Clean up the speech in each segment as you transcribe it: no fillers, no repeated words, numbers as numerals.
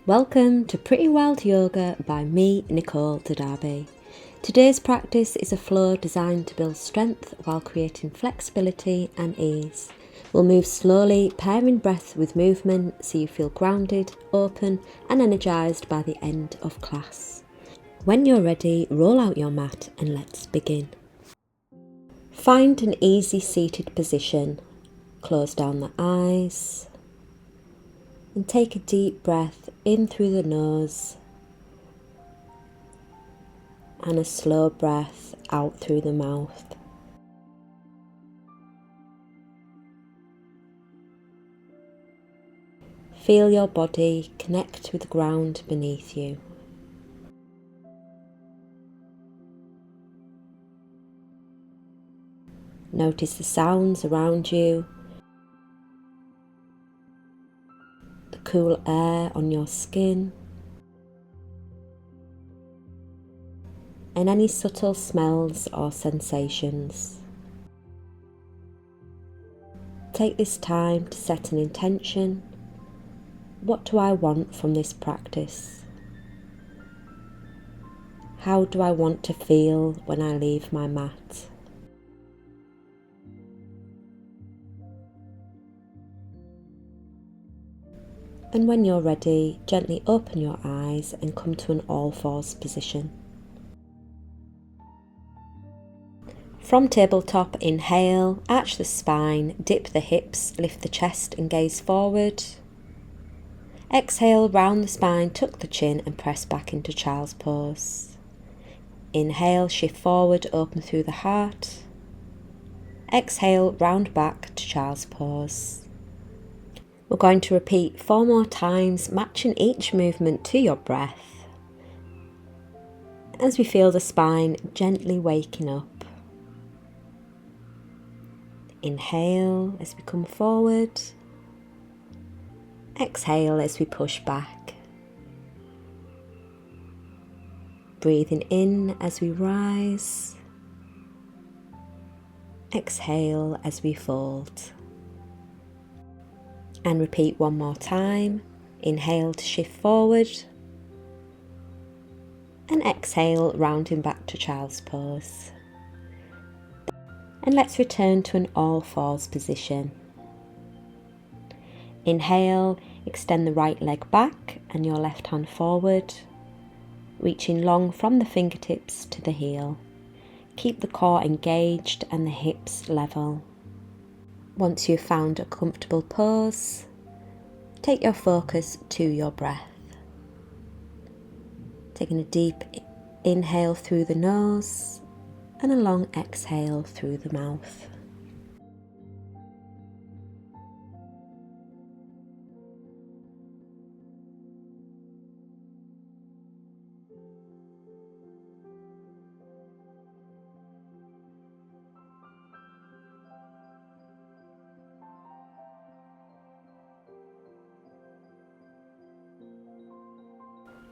Welcome to Pretty Wild Yoga by me, Nicole Darby. Today's practice is a flow designed to build strength while creating flexibility and ease. We'll move slowly, pairing breath with movement so you feel grounded, open and energised by the end of class. When you're ready, roll out your mat and let's begin. Find an easy seated position. Close down the eyes and take a deep breath in through the nose and a slow breath out through the mouth. Feel your body connect with the ground beneath you. Notice the sounds around you, the cool air on your skin, and any subtle smells or sensations. Take this time to set an intention. What do I want from this practice? How do I want to feel when I leave my mat? And when you're ready, gently open your eyes and come to an all-fours position. From tabletop, inhale, arch the spine, dip the hips, lift the chest and gaze forward. Exhale, round the spine, tuck the chin and press back into child's pose. Inhale, shift forward, open through the heart. Exhale, round back to child's pose. We're going to repeat 4 more times, matching each movement to your breath as we feel the spine gently waking up. Inhale as we come forward. Exhale as we push back. Breathing in as we rise. Exhale as we fold. And repeat 1 more time. Inhale to shift forward. And exhale, rounding back to child's pose. And let's return to an all-fours position. Inhale, extend the right leg back and your left hand forward, reaching long from the fingertips to the heel. Keep the core engaged and the hips level. Once you've found a comfortable pose, take your focus to your breath. Taking a deep inhale through the nose and a long exhale through the mouth.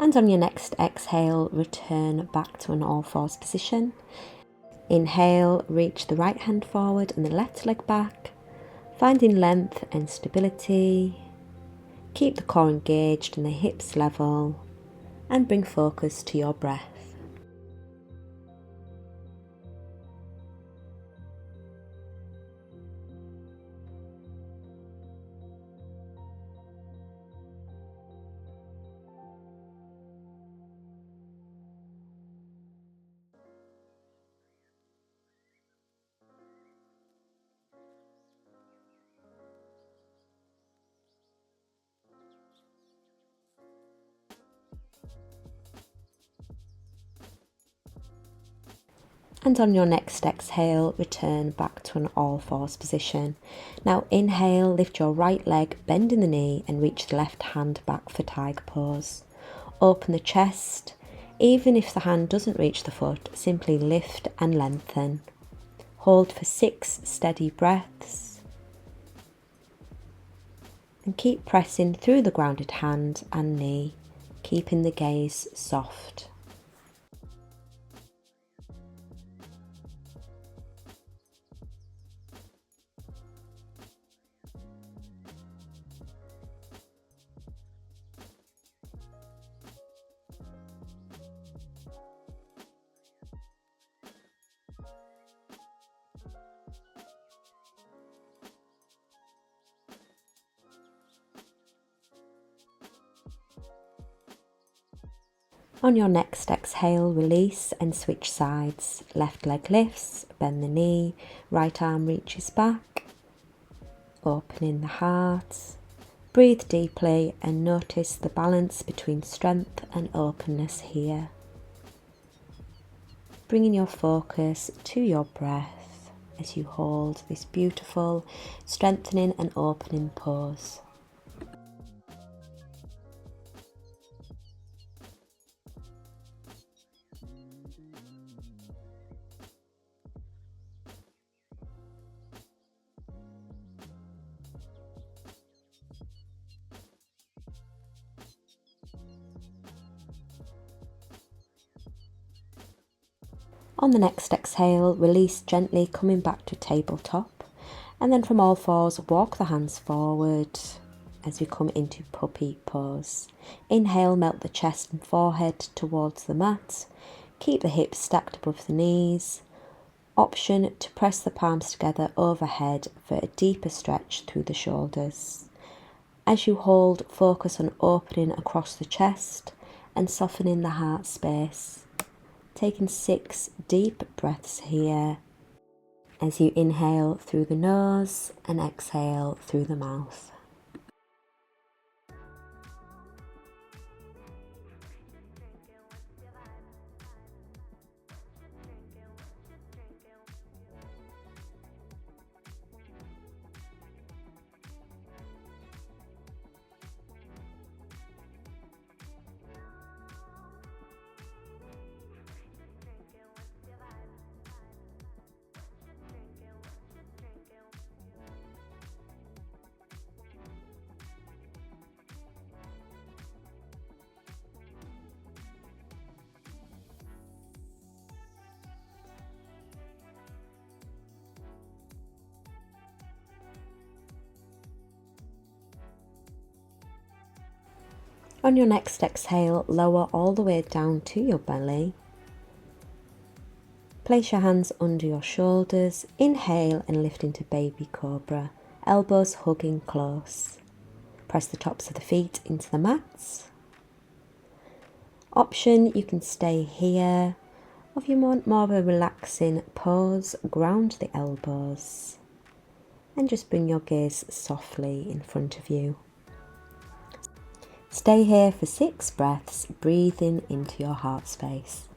And on your next exhale, return back to an all-fours position. Inhale, reach the right hand forward and the left leg back, finding length and stability. Keep the core engaged and the hips level, and bring focus to your breath. And on your next exhale, return back to an all-fours position. Now inhale, lift your right leg, bend in the knee and reach the left hand back for tiger pose. Open the chest. Even if the hand doesn't reach the foot, simply lift and lengthen. Hold for 6 steady breaths. And keep pressing through the grounded hand and knee, keeping the gaze soft. On your next exhale, release and switch sides. Left leg lifts, bend the knee, right arm reaches back, opening the heart. Breathe deeply and notice the balance between strength and openness here. Bringing your focus to your breath as you hold this beautiful strengthening and opening pose. On the next exhale, release gently, coming back to tabletop, and then from all fours, walk the hands forward as we come into puppy pose. Inhale, melt the chest and forehead towards the mat. Keep the hips stacked above the knees. Option to press the palms together overhead for a deeper stretch through the shoulders. As you hold, focus on opening across the chest and softening the heart space. Taking 6 deep breaths here as you inhale through the nose and exhale through the mouth. On your next exhale, lower all the way down to your belly. Place your hands under your shoulders. Inhale and lift into baby cobra, elbows hugging close. Press the tops of the feet into the mats. Option, you can stay here, or if you want more of a relaxing pose, ground the elbows and just bring your gaze softly in front of you. Stay here for 6 breaths, breathing into your heart space.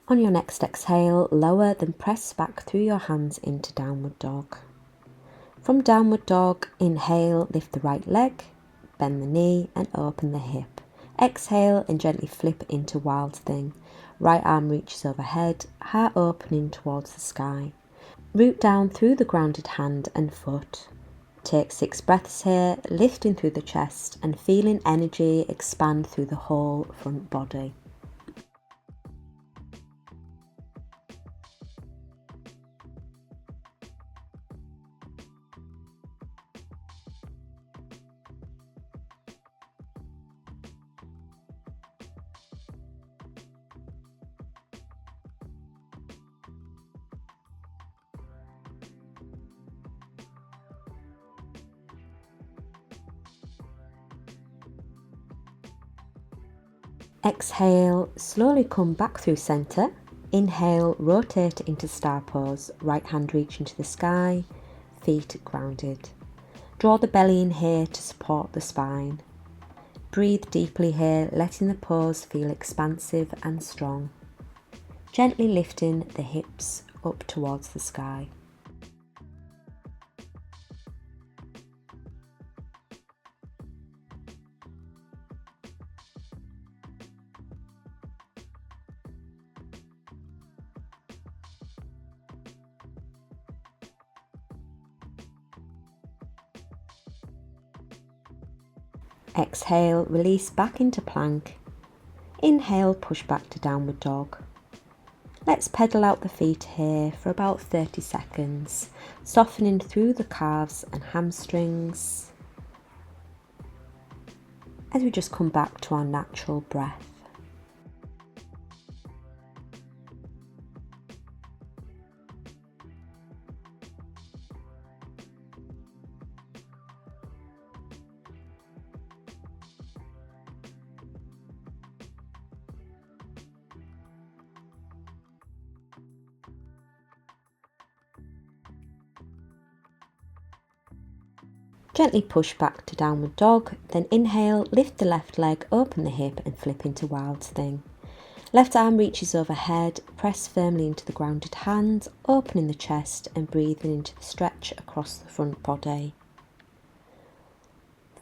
On your next exhale, lower, then press back through your hands into downward dog. From downward dog, inhale, lift the right leg, bend the knee and open the hip. Exhale and gently flip into wild thing. Right arm reaches overhead, heart opening towards the sky. Root down through the grounded hand and foot. Take 6 breaths here, lifting through the chest and feeling energy expand through the whole front body. Exhale, slowly come back through centre. Inhale, rotate into star pose, right hand reaching to the sky, feet grounded. Draw the belly in here to support the spine. Breathe deeply here, letting the pose feel expansive and strong. Gently lifting the hips up towards the sky. Exhale, release back into plank. Inhale, push back to downward dog. Let's pedal out the feet here for about 30 seconds, softening through the calves and hamstrings as we just come back to our natural breath. Gently push back to downward dog, then inhale, lift the left leg, open the hip and flip into wild thing. Left arm reaches overhead, press firmly into the grounded hand, opening the chest and breathing into the stretch across the front body.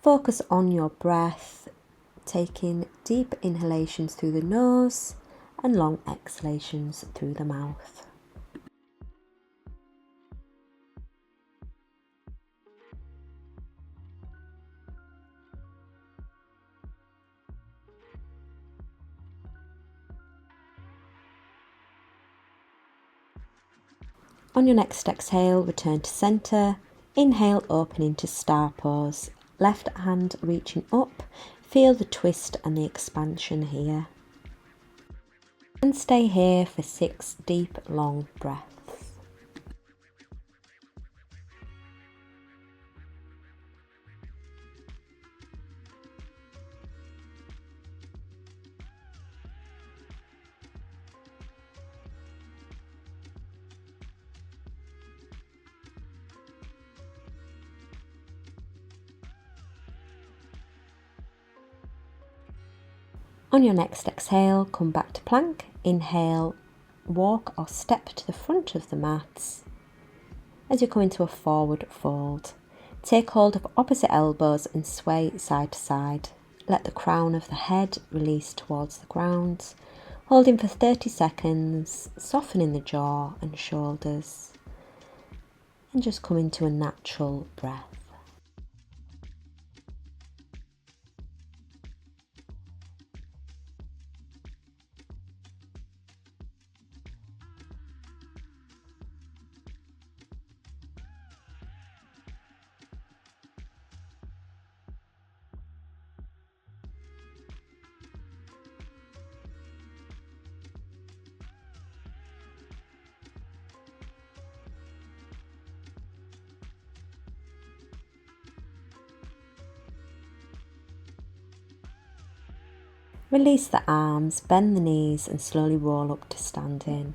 Focus on your breath, taking deep inhalations through the nose and long exhalations through the mouth. On your next exhale, return to centre. Inhale, open into star pose. Left hand reaching up. Feel the twist and the expansion here. And stay here for 6 deep, long breaths. On your next exhale, come back to plank. Inhale, walk or step to the front of the mats as you come into a forward fold. Take hold of opposite elbows and sway side to side. Let the crown of the head release towards the ground, holding for 30 seconds, softening the jaw and shoulders, and just come into a natural breath. Release the arms, bend the knees and slowly roll up to standing.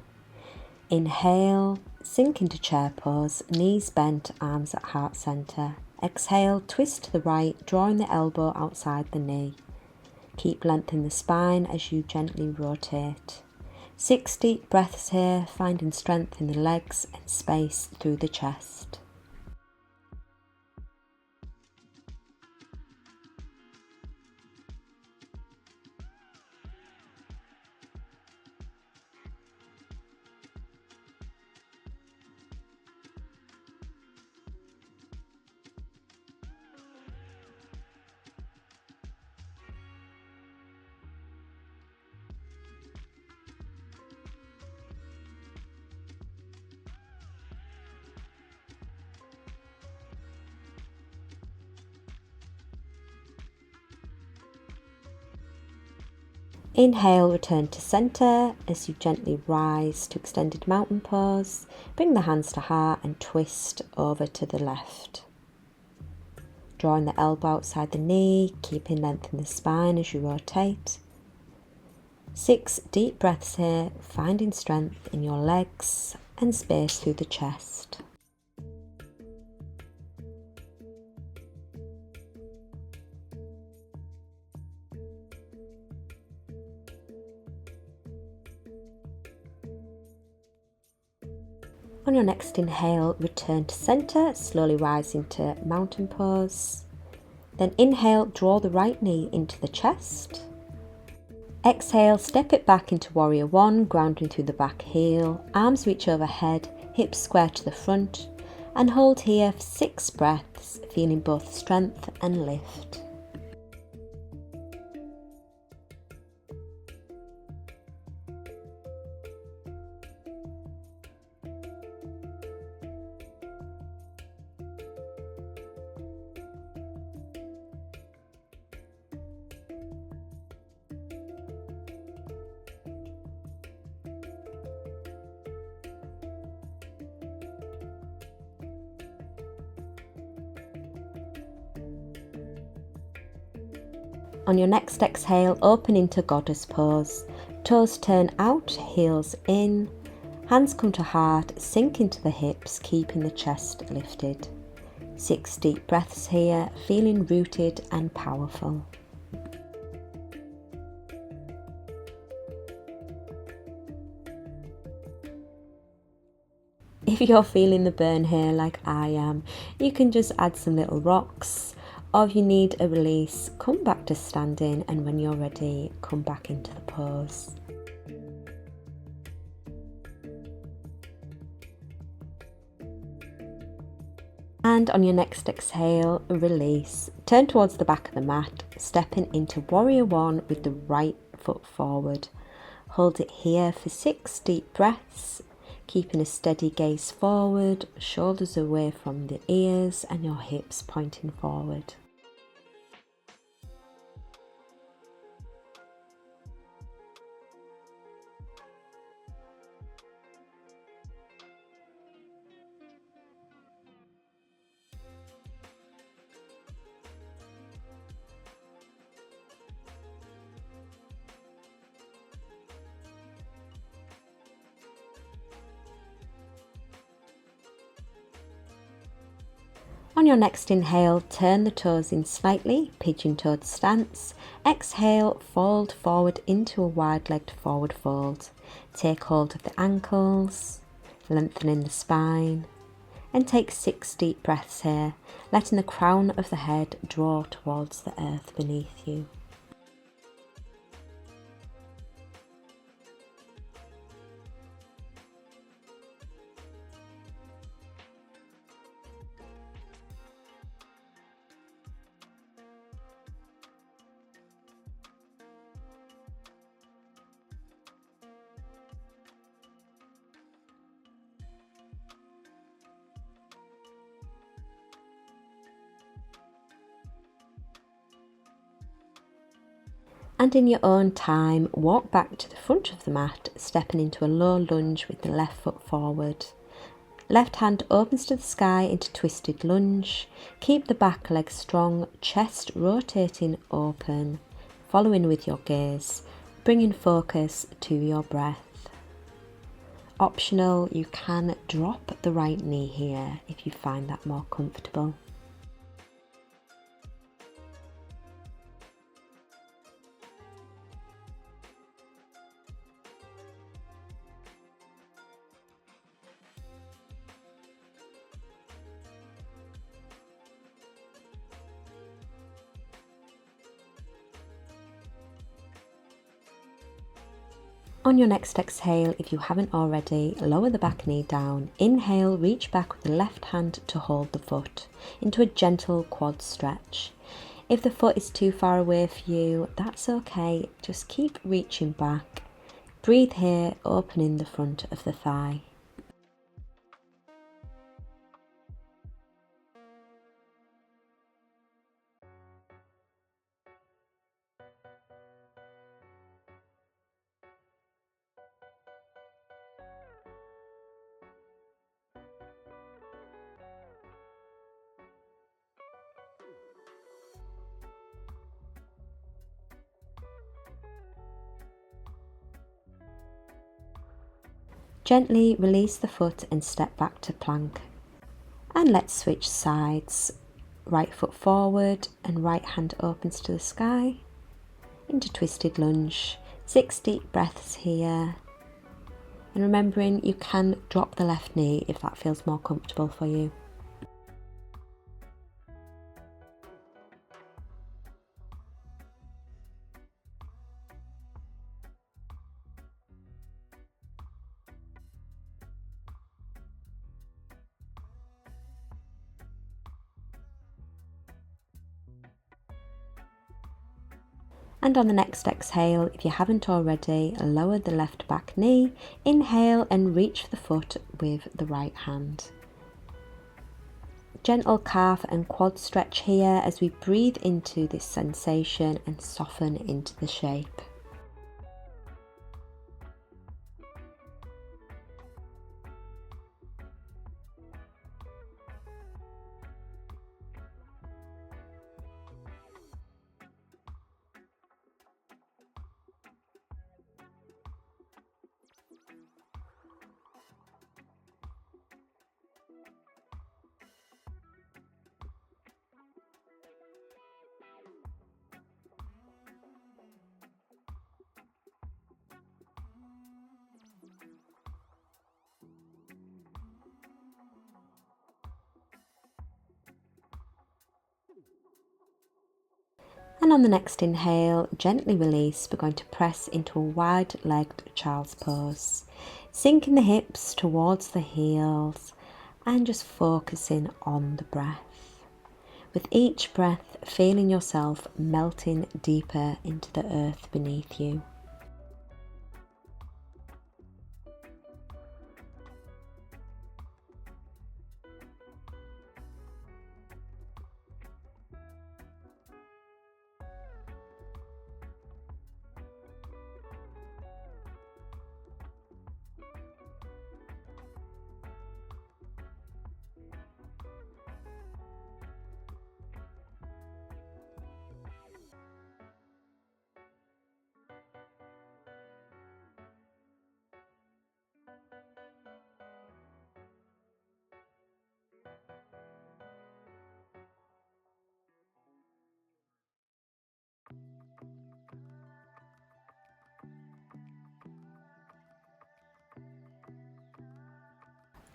Inhale, sink into chair pose, knees bent, arms at heart centre. Exhale, twist to the right, drawing the elbow outside the knee. Keep length in the spine as you gently rotate. 6 deep breaths here, finding strength in the legs and space through the chest. Inhale, return to centre as you gently rise to extended mountain pose. Bring the hands to heart and twist over to the left. Drawing the elbow outside the knee, keeping length in the spine as you rotate. 6 deep breaths here, finding strength in your legs and space through the chest. On your next inhale, return to centre, slowly rise into mountain pose. Then inhale, draw the right knee into the chest. Exhale, step it back into warrior one, grounding through the back heel. Arms reach overhead, hips square to the front. And hold here for 6 breaths, feeling both strength and lift. On your next exhale, open into goddess pose. Toes turn out, heels in. Hands come to heart, sink into the hips, keeping the chest lifted. 6 deep breaths here, feeling rooted and powerful. If you're feeling the burn here like I am, you can just add some little rocks, or if you need a release, come back to standing, and when you're ready, come back into the pose. And on your next exhale, release. Turn towards the back of the mat, stepping into warrior one with the right foot forward. Hold it here for 6 deep breaths, keeping a steady gaze forward, shoulders away from the ears and your hips pointing forward. On your next inhale, turn the toes in slightly, pigeon-toed stance. Exhale, fold forward into a wide-legged forward fold. Take hold of the ankles, lengthening the spine, and take 6 deep breaths here, letting the crown of the head draw towards the earth beneath you. And in your own time, walk back to the front of the mat, stepping into a low lunge with the left foot forward. Left hand opens to the sky into twisted lunge. Keep the back leg strong, chest rotating open, following with your gaze, bringing focus to your breath. Optional, you can drop the right knee here if you find that more comfortable. On your next exhale, if you haven't already, lower the back knee down. Inhale, reach back with the left hand to hold the foot into a gentle quad stretch. If the foot is too far away for you, that's okay. Just keep reaching back. Breathe here, opening the front of the thigh. Gently release the foot and step back to plank. And let's switch sides. Right foot forward and right hand opens to the sky. Into twisted lunge. 6 deep breaths here. And remembering you can drop the left knee if that feels more comfortable for you. And on the next exhale, if you haven't already, lower the left back knee. Inhale and reach for the foot with the right hand. Gentle calf and quad stretch here as we breathe into this sensation and soften into the shape. And on the next inhale, gently release. We're going to press into a wide-legged child's pose. Sinking the hips towards the heels and just focusing on the breath. With each breath, feeling yourself melting deeper into the earth beneath you.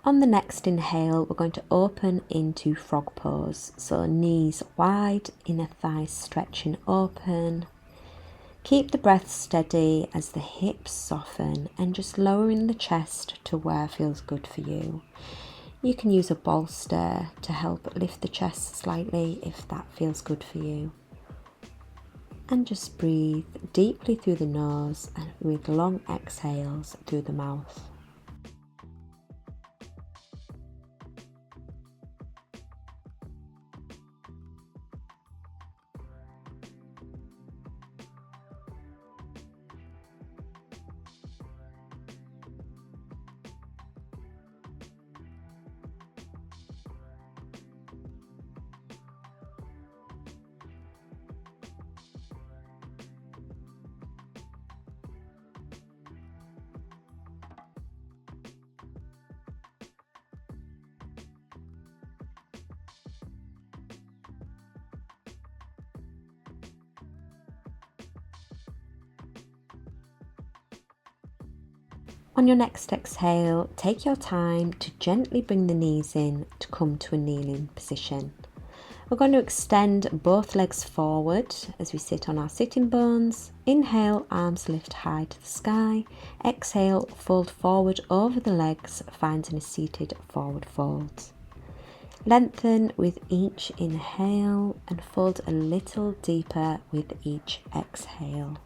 On the next inhale, we're going to open into frog pose. So knees wide, inner thighs stretching open. Keep the breath steady as the hips soften and just lowering the chest to where feels good for you. You can use a bolster to help lift the chest slightly if that feels good for you. And just breathe deeply through the nose and with long exhales through the mouth. On your next exhale, take your time to gently bring the knees in to come to a kneeling position. We're going to extend both legs forward as we sit on our sitting bones. Inhale, arms lift high to the sky. Exhale, fold forward over the legs, finding a seated forward fold. Lengthen with each inhale and fold a little deeper with each exhale.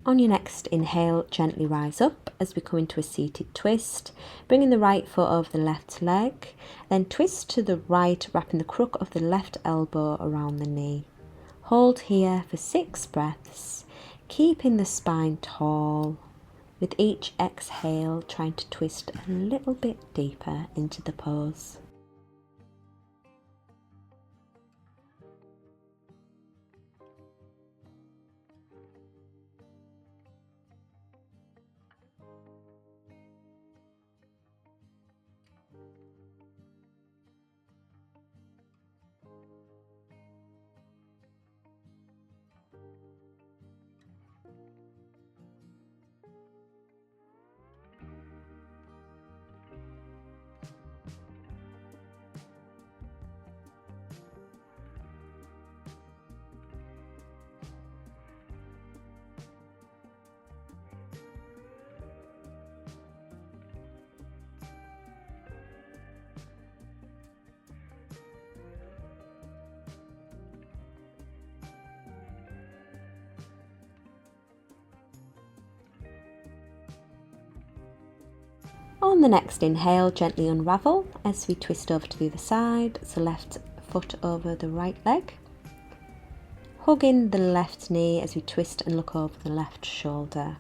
On your next inhale, gently rise up as we come into a seated twist, bringing the right foot over the left leg, then twist to the right, wrapping the crook of the left elbow around the knee. Hold here for 6 breaths, keeping the spine tall. With each exhale, trying to twist a little bit deeper into the pose. On the next inhale, gently unravel as we twist over to the other side, so left foot over the right leg. Hug in the left knee as we twist and look over the left shoulder.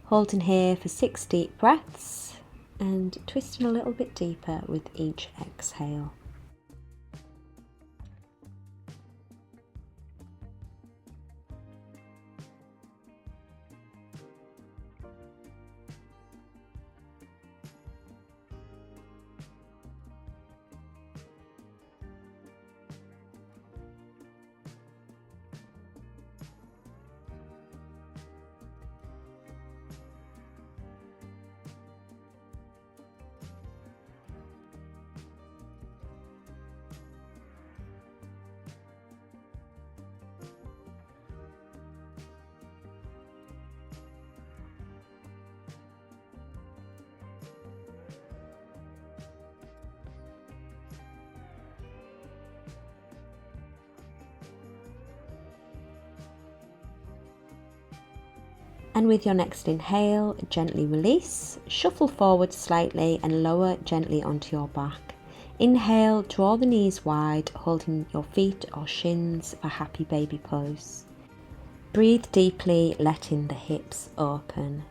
Holding here for 6 deep breaths and twisting a little bit deeper with each exhale. And with your next inhale, gently release, shuffle forward slightly and lower gently onto your back. Inhale, draw the knees wide, holding your feet or shins for happy baby pose. Breathe deeply, letting the hips open.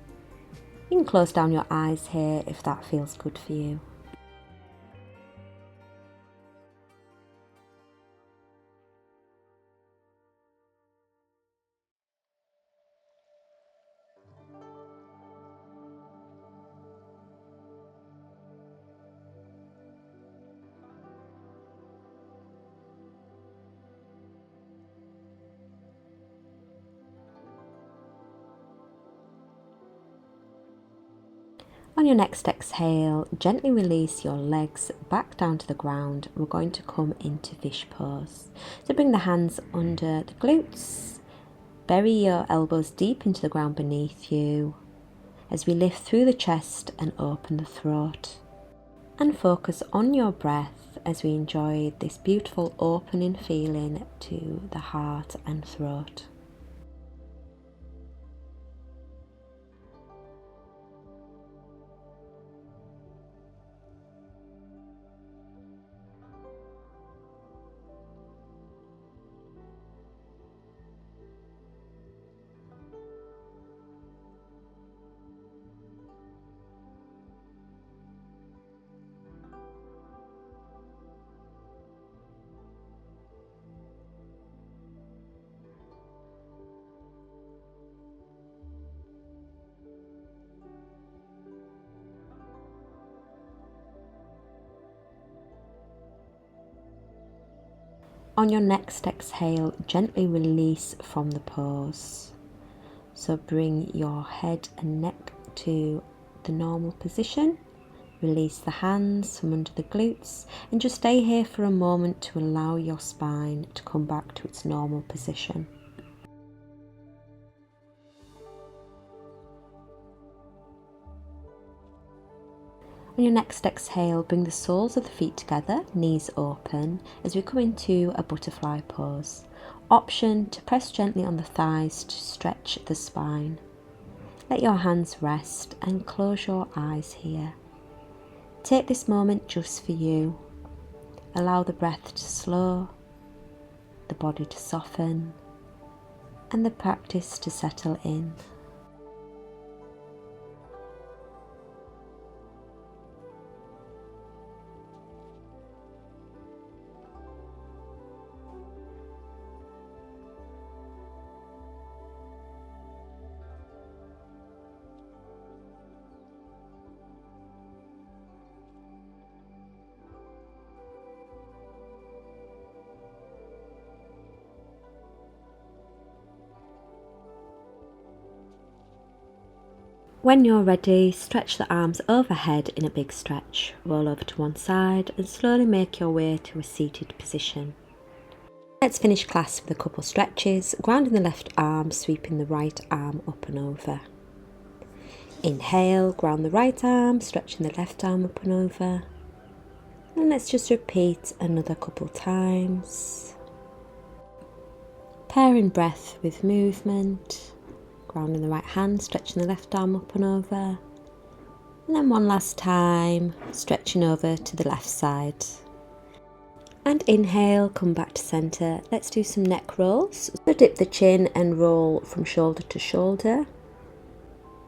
You can close down your eyes here if that feels good for you. On your next exhale, gently release your legs back down to the ground. We're going to come into fish pose. So bring the hands under the glutes, bury your elbows deep into the ground beneath you as we lift through the chest and open the throat. And focus on your breath as we enjoy this beautiful opening feeling to the heart and throat. On your next exhale, gently release from the pose. So bring your head and neck to the normal position. Release the hands from under the glutes and just stay here for a moment to allow your spine to come back to its normal position. On your next exhale, bring the soles of the feet together, knees open, as we come into a butterfly pose. Option to press gently on the thighs to stretch the spine. Let your hands rest and close your eyes here. Take this moment just for you. Allow the breath to slow, the body to soften, and the practice to settle in. When you're ready, stretch the arms overhead in a big stretch. Roll over to one side and slowly make your way to a seated position. Let's finish class with a couple stretches, grounding the left arm, sweeping the right arm up and over. Inhale, ground the right arm, stretching the left arm up and over. And let's just repeat another couple times. Pairing breath with movement. Grounding the right hand, stretching the left arm up and over. And then one last time, stretching over to the left side. And inhale, come back to centre. Let's do some neck rolls. So dip the chin and roll from shoulder to shoulder.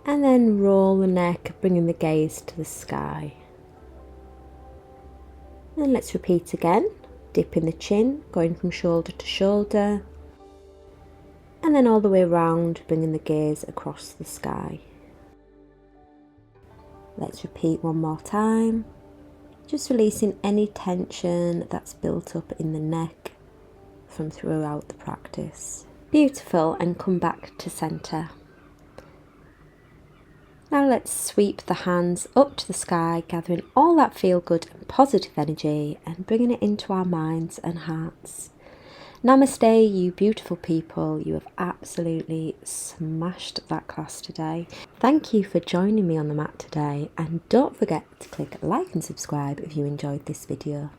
And then roll the neck, bringing the gaze to the sky. And let's repeat again. Dipping the chin, going from shoulder to shoulder. And then all the way around, bringing the gaze across the sky. Let's repeat one more time. Just releasing any tension that's built up in the neck from throughout the practice. Beautiful, and come back to centre. Now let's sweep the hands up to the sky, gathering all that feel-good and positive energy and bringing it into our minds and hearts. Namaste, you beautiful people. You have absolutely smashed that class today. Thank you for joining me on the mat today, and don't forget to click like and subscribe if you enjoyed this video.